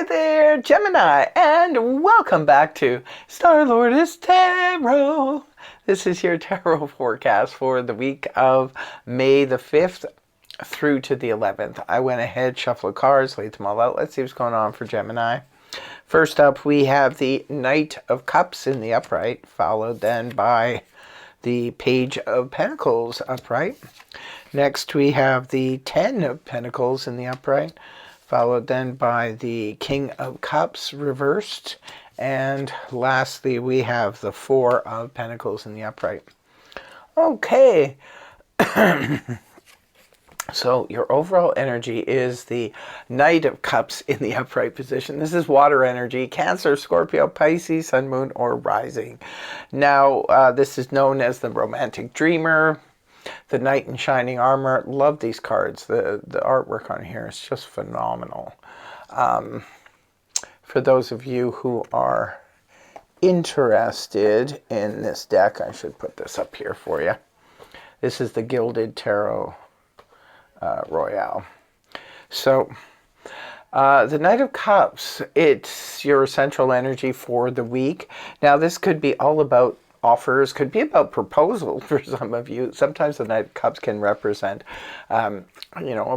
there, Gemini, and welcome back to Star-Lord is Tarot. This is your tarot forecast for the week of May the 5th through to the 11th. I went ahead, shuffled cards, laid them all out. Let's see what's going on for Gemini. First up, we have the Knight of Cups in the upright, followed then by the Page of Pentacles upright. Next, we have the Ten of Pentacles in the upright, followed then by the King of Cups reversed. And lastly, we have the Four of Pentacles in the upright. Okay. So your overall energy is the Knight of Cups in the upright position. This is water energy, Cancer, Scorpio, Pisces, Sun, Moon, or Rising. Now, this is known as the Romantic Dreamer, the Knight in Shining Armor. Love these cards. The artwork on here is just phenomenal. For those of you who are interested in this deck, I should put this up here for you. This is the Gilded Tarot Royale. So, the Knight of Cups, it's your central energy for the week. Now, this could be all about offers, could be about proposal for some of you. Sometimes the Knight of Cups can represent, a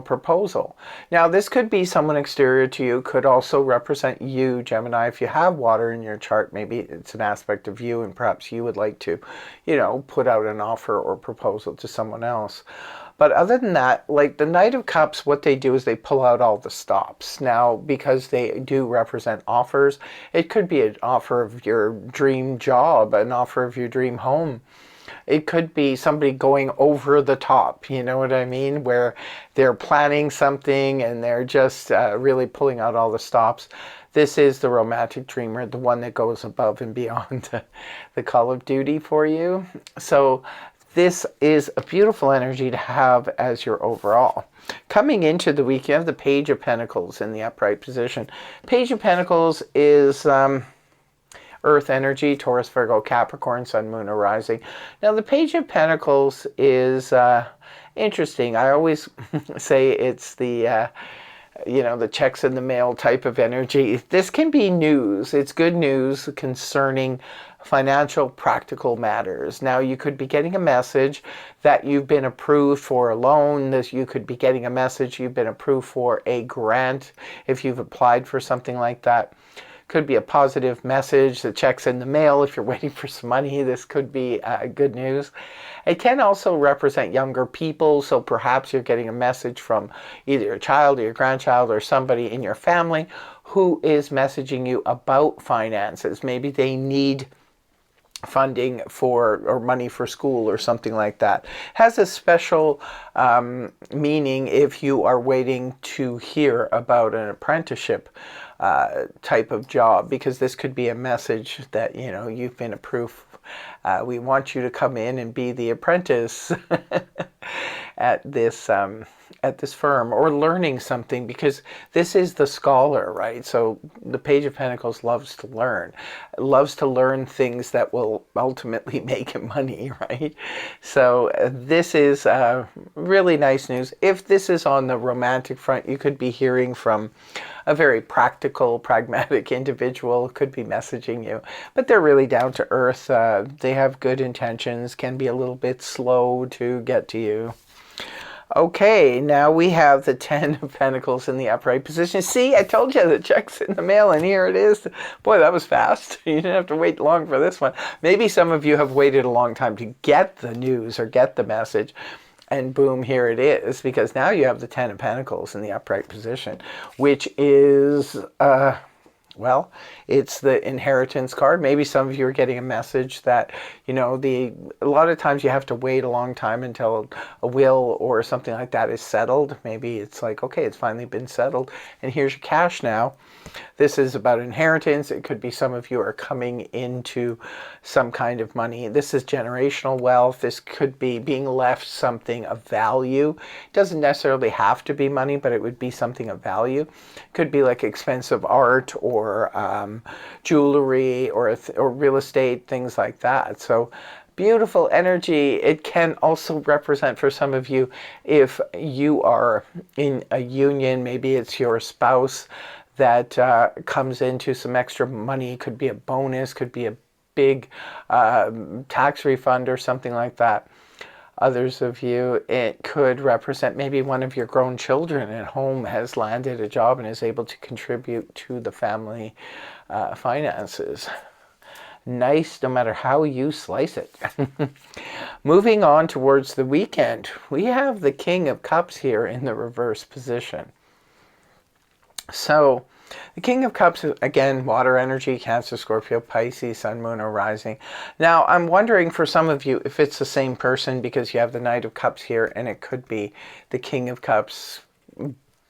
proposal. Now, this could be someone exterior to you, could also represent you, Gemini. If you have water in your chart, maybe it's an aspect of you, and perhaps you would like to, put out an offer or proposal to someone else. But other than that, like the Knight of Cups, what they do is they pull out all the stops. Now, because they do represent offers, it could be an offer of your dream job, an offer of your dream home. It could be somebody going over the top, you know what I mean? Where they're planning something and they're just really pulling out all the stops. This is the Romantic Dreamer, the one that goes above and beyond the call of duty for you. So this is a beautiful energy to have as your overall. Coming into the week, you have the Page of Pentacles in the upright position. Page of Pentacles is Earth energy, Taurus, Virgo, Capricorn, Sun, Moon, or Rising. Now, the Page of Pentacles is interesting. I always say it's the the checks in the mail type of energy. This can be news. It's good news concerning financial, practical matters. Now, you could be getting a message that you've been approved for a loan. You could be getting a message you've been approved for a grant if you've applied for something like that. Could be a positive message, the check's in the mail. If you're waiting for some money, this could be good news. It can also represent younger people, so perhaps you're getting a message from either your child or your grandchild or somebody in your family who is messaging you about finances. Maybe they need funding for or money for school or something like that. Has a special meaning if you are waiting to hear about an apprenticeship type of job, because this could be a message that you've been approved. We want you to come in and be the apprentice at this firm, or learning something, because this is the scholar, right? So the Page of Pentacles loves to learn. It loves to learn things that will ultimately make him money, right? So this is really nice news. If this is on the romantic front, you could be hearing from a very practical, pragmatic individual. Could be messaging you, but they're really down to earth. They have good intentions, can be a little bit slow to get to you. Okay, now we have the Ten of Pentacles in the upright position. See, I told you the check's in the mail, and here it is. Boy, that was fast. You didn't have to wait long for this one. Maybe some of you have waited a long time to get the news or get the message, and boom, here it is, because now you have the Ten of Pentacles in the upright position, which is well, it's the inheritance card. Maybe some of you are getting a message that, a lot of times you have to wait a long time until a will or something like that is settled. Maybe it's like, okay, it's finally been settled, and here's your cash now. This is about inheritance. It could be some of you are coming into some kind of money. This is generational wealth. This could be being left something of value. It doesn't necessarily have to be money, but it would be something of value. Could be like expensive art or jewelry or real estate, things like that. So beautiful energy. It can also represent for some of you, if you are in a union, maybe it's your spouse that comes into some extra money. Could be a bonus, could be a big tax refund or something like that. Others of you, it could represent maybe one of your grown children at home has landed a job and is able to contribute to the family finances. Nice, no matter how you slice it. Moving on towards the weekend, we have the King of Cups here in the reverse position. So, the King of Cups, again, water energy, Cancer, Scorpio, Pisces, Sun, Moon, or Rising. Now, I'm wondering for some of you if it's the same person because you have the Knight of Cups here, and it could be the King of Cups,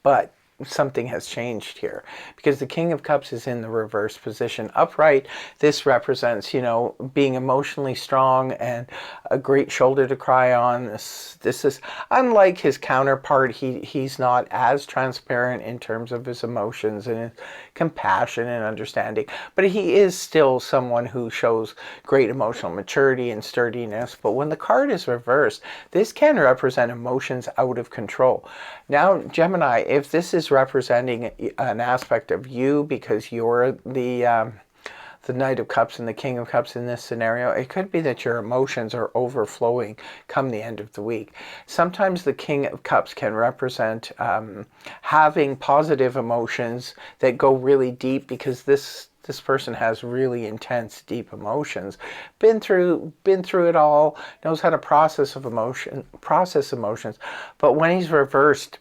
but something has changed here because the King of Cups is in the reverse position. Upright, this represents, you know, being emotionally strong and a great shoulder to cry on. This is unlike his counterpart. He's not as transparent in terms of his emotions and his compassion and understanding, but he is still someone who shows great emotional maturity and sturdiness. But when the card is reversed, this can represent emotions out of control. Now, Gemini, if this is representing an aspect of you because you're the Knight of Cups and the King of Cups in this scenario, it could be that your emotions are overflowing come the end of the week. Sometimes the King of Cups can represent having positive emotions that go really deep because this person has really intense, deep emotions. Been through it all, knows how to process emotions. But when he's reversed,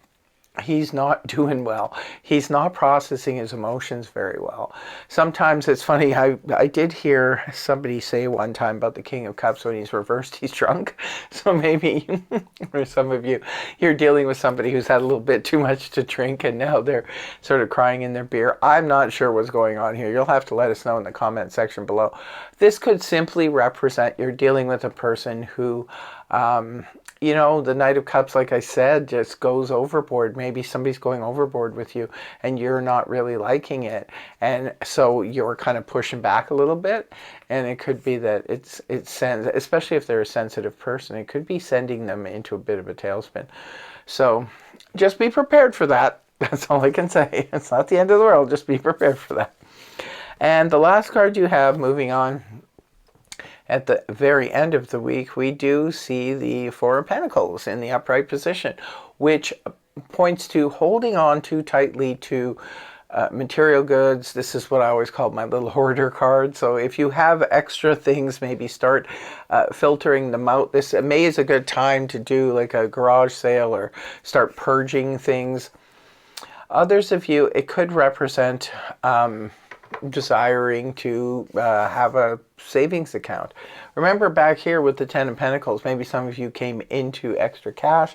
he's not doing well. He's not processing his emotions very well. Sometimes it's funny, I did hear somebody say one time about the King of Cups, when he's reversed, he's drunk. So maybe for some of you, you're dealing with somebody who's had a little bit too much to drink and now they're sort of crying in their beer. I'm not sure what's going on here. You'll have to let us know in the comment section below. This could simply represent you're dealing with a person who you know, the Knight of Cups, like I said, just goes overboard. Maybe somebody's going overboard with you and you're not really liking it. And so you're kind of pushing back a little bit. And it could be that it sends, especially if they're a sensitive person, it could be sending them into a bit of a tailspin. So just be prepared for that. That's all I can say. It's not the end of the world. Just be prepared for that. And the last card you have, moving on, at the very end of the week, we do see the Four of Pentacles in the upright position, which points to holding on too tightly to material goods. This is what I always call my little hoarder card. So if you have extra things, maybe start filtering them out. May is a good time to do like a garage sale or start purging things. Others of you, it could represent desiring to have a savings account. Remember back here with the Ten of Pentacles, maybe some of you came into extra cash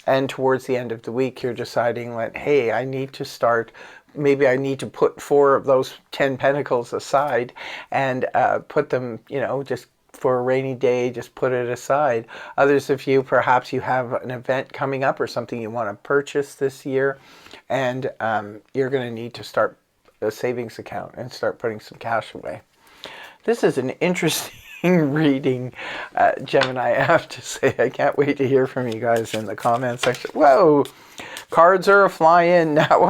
and towards the end of the week you're deciding that, hey, I need to start, maybe I need to put 4 of those 10 Pentacles aside and put them, you know, just for a rainy day, just put it aside. Others of you, perhaps you have an event coming up or something you want to purchase this year, and you're going to need to start a savings account and start putting some cash away. This is an interesting reading, Gemini, I have to say. I can't wait to hear from you guys in the comment section. Whoa, cards are flying. Now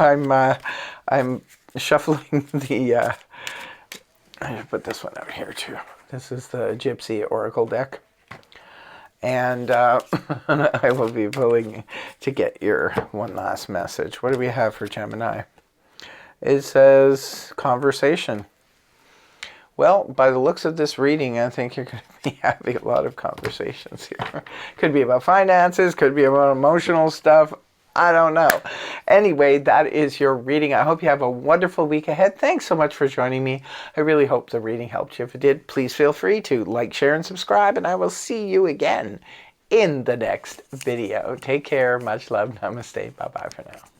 I'm shuffling the, I should put this one out here too. This is the Gypsy Oracle deck. And I will be pulling to get your one last message. What do we have for Gemini? It says conversation. Well, by the looks of this reading, I think you're going to be having a lot of conversations here. Could be about finances, could be about emotional stuff. I don't know. Anyway, that is your reading. I hope you have a wonderful week ahead. Thanks so much for joining me. I really hope the reading helped you. If it did, please feel free to like, share, and subscribe, and I will see you again in the next video. Take care. Much love. Namaste. Bye-bye for now.